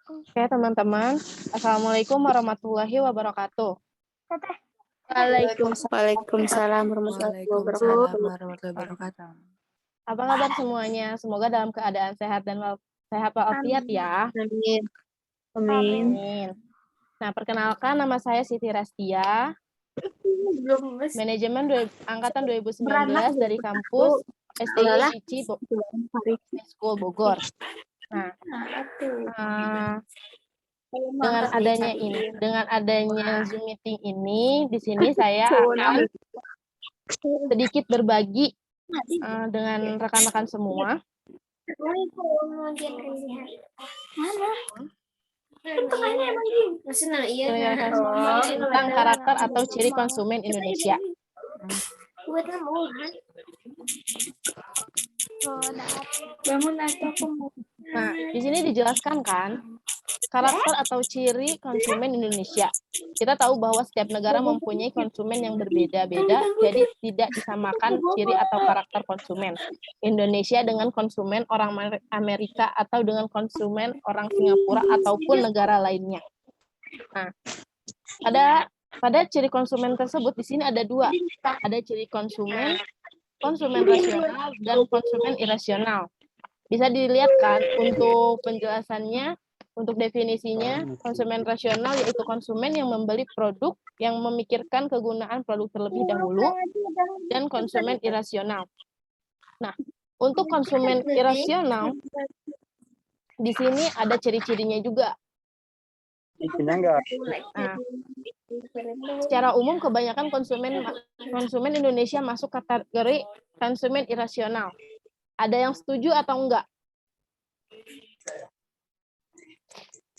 Oke, teman-teman. Assalamualaikum warahmatullahi wabarakatuh. Waalaikumsalam warahmatullahi wabarakatuh. Waalaikumsalam warahmatullahi wabarakatuh. Apa kabar semuanya? Semoga dalam keadaan sehat dan sehat walafiat ya. Amin. Amin. Nah, perkenalkan nama saya Siti Rastia, manajemen angkatan 2019 dari kampus STI Cici School Bogor. Nah, dengan adanya Zoom meeting ini, di sini saya akan sedikit berbagi dengan rekan-rekan semua tentang karakter atau ciri konsumen Indonesia. Nah, di sini dijelaskan kan karakter atau ciri konsumen Indonesia. Kita tahu bahwa setiap negara mempunyai konsumen yang berbeda-beda, jadi tidak disamakan ciri atau karakter konsumen Indonesia dengan konsumen orang Amerika atau dengan konsumen orang Singapura ataupun negara lainnya. Nah, pada ciri konsumen tersebut di sini ada dua. Ada ciri konsumen rasional dan konsumen irasional. Bisa dilihat kan untuk penjelasannya, untuk definisinya, konsumen rasional yaitu konsumen yang membeli produk yang memikirkan kegunaan produk terlebih dahulu, dan konsumen irasional. Nah, untuk konsumen irasional, di sini ada ciri-cirinya juga. Nah, secara umum kebanyakan konsumen Indonesia masuk kategori konsumen irasional. Ada yang setuju atau enggak?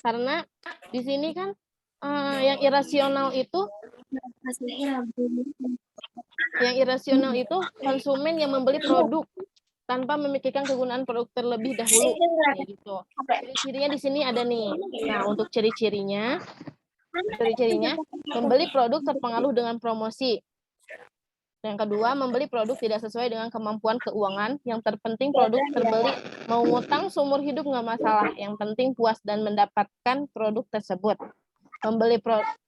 Karena di sini kan yang irasional itu konsumen yang membeli produk tanpa memikirkan kegunaan produk terlebih dahulu. Kayak gitu. Ciri-cirinya di sini ada nih. Nah, untuk ciri-cirinya membeli produk terpengaruh dengan promosi. Yang kedua, membeli produk tidak sesuai dengan kemampuan keuangan. Yang terpenting produk terbeli, mau ngutang seumur hidup nggak masalah. Yang penting puas dan mendapatkan produk tersebut.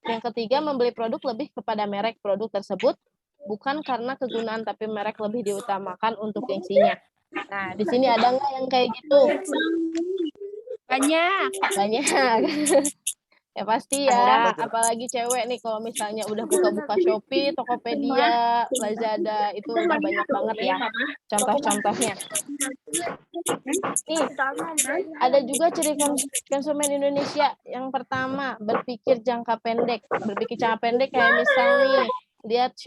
Yang ketiga, membeli produk lebih kepada merek produk tersebut, bukan karena kegunaan, tapi merek lebih diutamakan untuk gengsinya. Nah, di sini ada nggak yang kayak gitu? Banyak. Ya pasti ya, apalagi cewek nih kalau misalnya udah buka-buka Shopee, Tokopedia, Lazada, itu udah banyak banget ya contoh-contohnya. Nih, ada juga ciri konsumen Indonesia. Yang pertama, berpikir jangka pendek. Berpikir jangka pendek kayak misal nih, lihat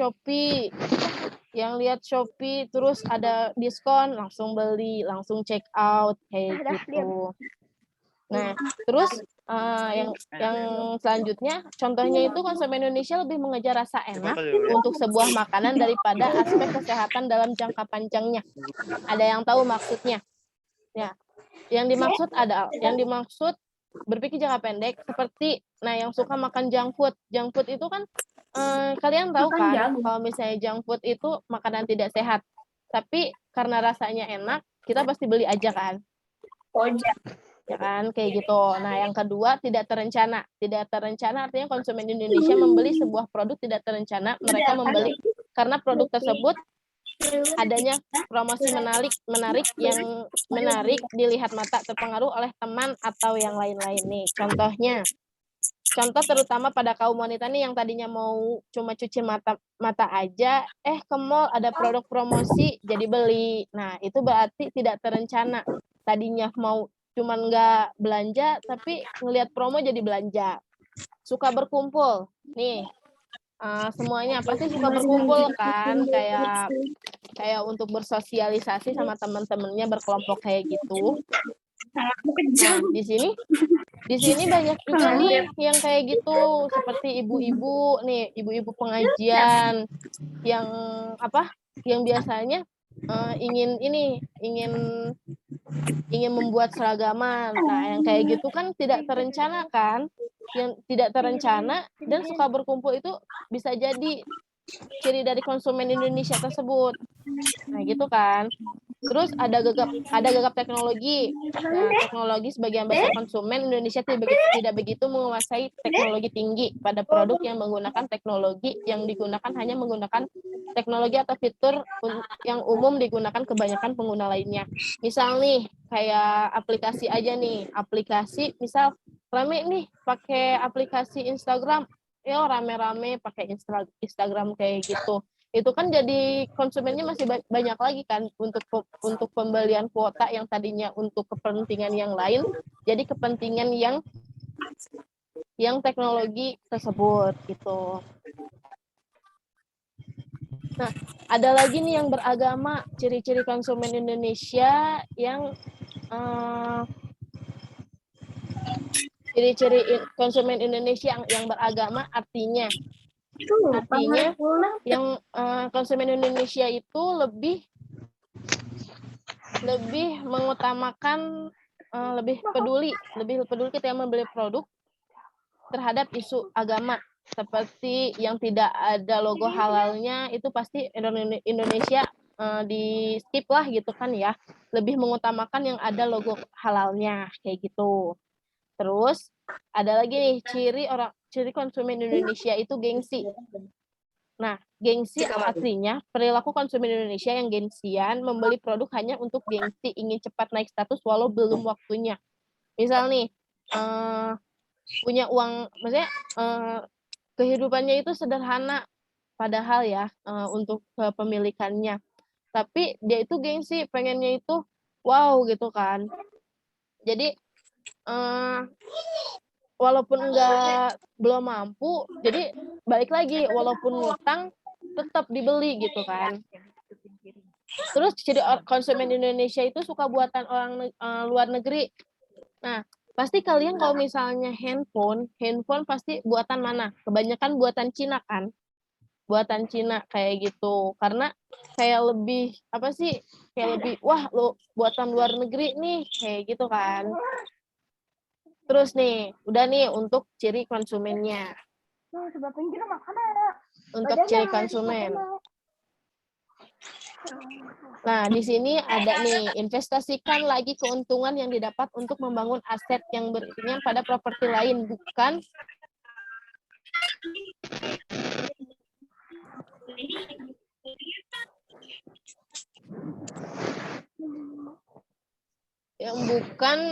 Shopee, terus ada diskon, langsung beli, langsung check out, kayak gitu. Nah, terus yang selanjutnya, contohnya itu konsumen Indonesia lebih mengejar rasa enak untuk sebuah makanan daripada aspek kesehatan dalam jangka panjangnya. Ada yang tahu maksudnya? Ya, yang dimaksud berpikir jangka pendek seperti, yang suka makan junk food. Junk food itu kan kalian tahu kan, kalau misalnya junk food itu makanan tidak sehat. Tapi karena rasanya enak, kita pasti beli aja kan? Ya kan, kayak gitu. Nah, yang kedua, tidak terencana. Tidak terencana artinya konsumen Indonesia membeli sebuah produk tidak terencana. Mereka membeli karena produk tersebut adanya promosi menarik yang menarik dilihat mata, terpengaruh oleh teman atau yang lain-lain nih. Contoh terutama pada kaum wanita nih yang tadinya mau cuma cuci mata aja, ke mall ada produk promosi jadi beli. Nah, itu berarti tidak terencana. Tadinya mau cuman nggak belanja, tapi ngelihat promo jadi belanja. Suka berkumpul. Nih, semuanya pasti suka berkumpul kan, kayak untuk bersosialisasi sama teman-temannya berkelompok kayak gitu. Nah, di sini banyak juga nih yang kayak gitu, seperti ibu-ibu pengajian yang biasanya ingin membuat seragaman. Nah, yang kayak gitu kan tidak terencana kan? Yang tidak terencana dan suka berkumpul itu bisa jadi ciri dari konsumen Indonesia tersebut. Nah, gitu kan. Terus ada gagap teknologi. Nah, teknologi sebagai ambassador konsumen, Indonesia tidak begitu menguasai teknologi tinggi pada produk yang menggunakan teknologi yang digunakan hanya menggunakan teknologi atau fitur yang umum digunakan kebanyakan pengguna lainnya. Misal nih, kayak aplikasi aja nih, aplikasi misal rame nih pakai aplikasi Instagram, ya rame-rame pakai Instagram kayak gitu. Itu kan jadi konsumennya masih banyak lagi kan untuk pembelian kuota yang tadinya untuk kepentingan yang lain jadi kepentingan yang teknologi tersebut gitu. Nah, ada lagi nih yang beragama, ciri-ciri konsumen Indonesia yang ciri-ciri konsumen Indonesia yang beragama artinya yang konsumen Indonesia itu lebih mengutamakan lebih peduli ketika membeli produk terhadap isu agama seperti yang tidak ada logo halalnya itu pasti Indonesia di skip lah gitu kan ya, lebih mengutamakan yang ada logo halalnya kayak gitu. Terus ada lagi nih ciri konsumen Indonesia itu gengsi. Nah, gengsi artinya perilaku konsumen Indonesia yang gengsian membeli produk hanya untuk gengsi, ingin cepat naik status walau belum waktunya. Misal nih, punya uang, maksudnya kehidupannya itu sederhana, padahal ya untuk kepemilikannya. Tapi dia itu gengsi, pengennya itu wow gitu kan. Jadi walaupun belum mampu, jadi balik lagi walaupun ngutang tetap dibeli gitu kan. Terus jadi konsumen Indonesia itu suka buatan orang luar negeri. Nah, pasti kalian kalau misalnya handphone pasti buatan mana? Kebanyakan buatan Cina kan? Buatan Cina kayak gitu. Karena kayak lebih apa sih? Kayak lebih wah lo buatan luar negeri nih kayak gitu kan. Terus nih, udah nih untuk ciri konsumennya. Untuk ciri konsumen. Nah, di sini ada nih, investasikan lagi keuntungan yang didapat untuk membangun aset yang beriringan pada properti lain, bukan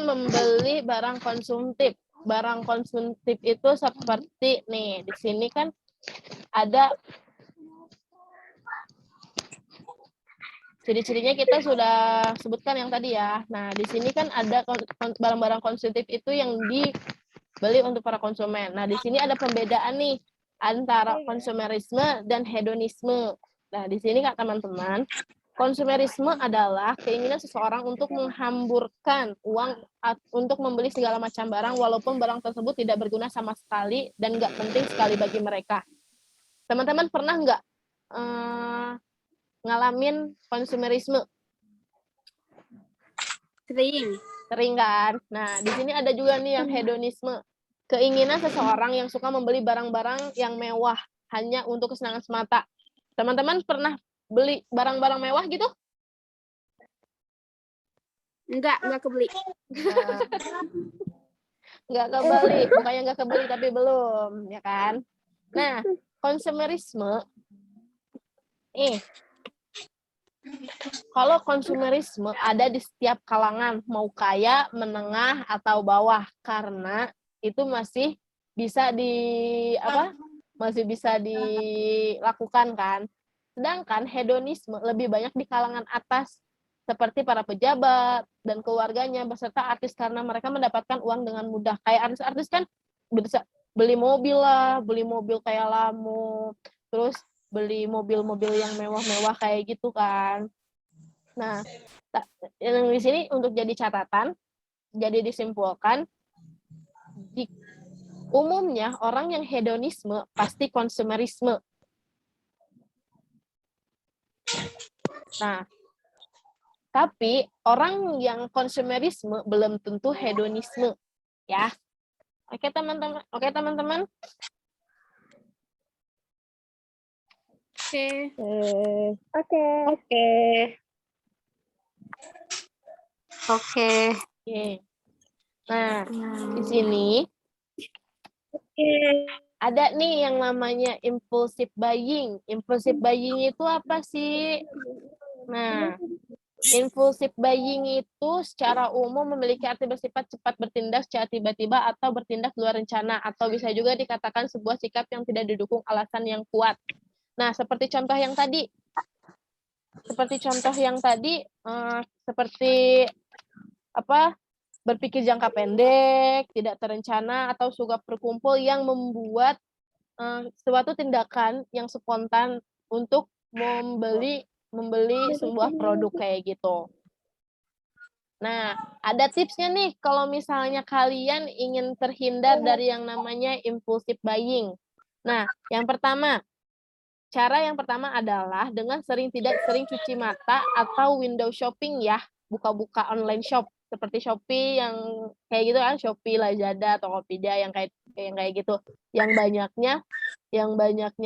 membeli barang konsumtif. Barang konsumtif itu seperti nih, di sini kan ada ciri-cirinya kita sudah sebutkan yang tadi ya. Nah, di sini kan ada barang-barang konsumtif itu yang dibeli untuk para konsumen. Nah, di sini ada pembedaan nih antara konsumerisme dan hedonisme. Nah, di sini Kak teman-teman, konsumerisme adalah keinginan seseorang untuk menghamburkan uang untuk membeli segala macam barang walaupun barang tersebut tidak berguna sama sekali dan nggak penting sekali bagi mereka. Teman-teman pernah nggak ngalamin konsumerisme? Sering kan? Nah, di sini ada juga nih yang hedonisme. Keinginan seseorang yang suka membeli barang-barang yang mewah hanya untuk kesenangan semata. Teman-teman pernah beli barang-barang mewah gitu? Enggak kebeli. Enggak kebeli, bukannya enggak kebeli tapi belum, ya kan? Nah, konsumerisme kalau konsumerisme ada di setiap kalangan, mau kaya, menengah, atau bawah, karena itu masih bisa dilakukan kan. Sedangkan hedonisme lebih banyak di kalangan atas, seperti para pejabat dan keluarganya beserta artis karena mereka mendapatkan uang dengan mudah. Kayak artis-artis kan bisa beli mobil lah, beli mobil kayak Lambo, terus beli mobil-mobil yang mewah-mewah kayak gitu kan. Nah, yang di sini untuk jadi catatan, jadi disimpulkan, umumnya orang yang hedonisme pasti konsumerisme. Nah, tapi orang yang konsumerisme belum tentu hedonisme, ya. Oke teman-teman. Oke. Oke. Oke. Nah, di sini ada nih yang namanya impulsive buying. Impulsive buying itu apa sih? Nah, impulsive buying itu secara umum memiliki arti bersifat cepat bertindak secara tiba-tiba atau bertindak luar rencana, atau bisa juga dikatakan sebuah sikap yang tidak didukung alasan yang kuat. Nah, seperti contoh yang tadi, seperti apa? Berpikir jangka pendek, tidak terencana, atau suka berkumpul yang membuat suatu tindakan yang spontan untuk membeli sebuah produk kayak gitu. Nah, ada tipsnya nih kalau misalnya kalian ingin terhindar dari yang namanya impulsive buying. Nah, cara yang pertama adalah dengan tidak sering cuci mata atau window shopping ya, buka-buka online shop seperti Shopee yang kayak gitu kan, Shopee, Lazada, Tokopedia yang kayak gitu. Yang banyaknya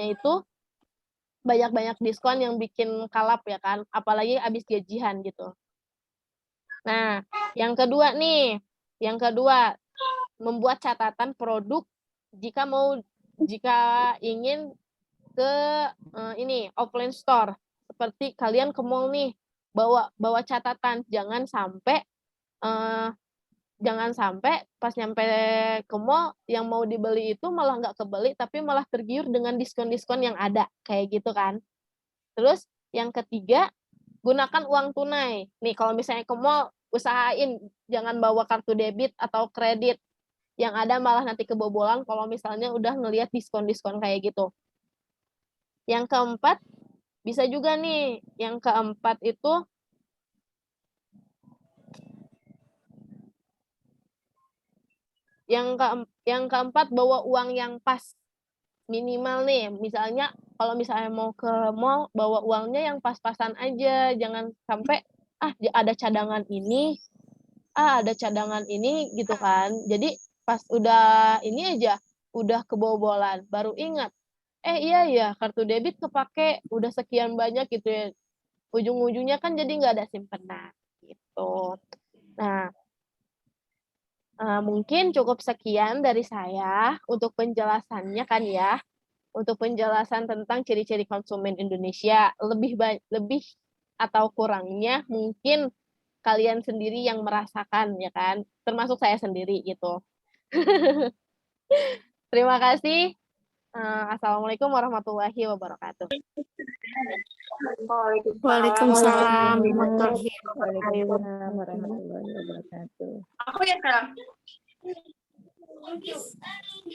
itu banyak diskon yang bikin kalap ya kan, apalagi habis gajian gitu. Nah, yang kedua, membuat catatan produk jika ingin ke offline store. Seperti kalian ke mall nih, bawa catatan, jangan sampai pas nyampe ke mall yang mau dibeli itu malah nggak kebeli, tapi malah tergiur dengan diskon-diskon yang ada, kayak gitu kan. Terus yang ketiga, gunakan uang tunai. Nih kalau misalnya ke mall, usahain jangan bawa kartu debit atau kredit. Yang ada malah nanti kebobolan kalau misalnya udah ngelihat diskon-diskon kayak gitu. Yang keempat, bisa juga nih, yang keempat bawa uang yang pas. Minimal nih, misalnya kalau misalnya mau ke mall, bawa uangnya yang pas-pasan aja, jangan sampai ada cadangan ini gitu kan. Jadi pas udah ini aja, udah kebobolan, baru ingat, iya ya kartu debit kepake, udah sekian banyak gitu ya. Ujung-ujungnya kan jadi nggak ada simpenan gitu. Nah, mungkin cukup sekian dari saya untuk penjelasannya kan ya. Untuk penjelasan tentang ciri-ciri konsumen Indonesia, lebih atau kurangnya mungkin kalian sendiri yang merasakan ya kan, termasuk saya sendiri gitu. Terima kasih. Assalamualaikum warahmatullahi wabarakatuh. Waalaikumsalam warahmatullahi wabarakatuh. Aku ya sekarang.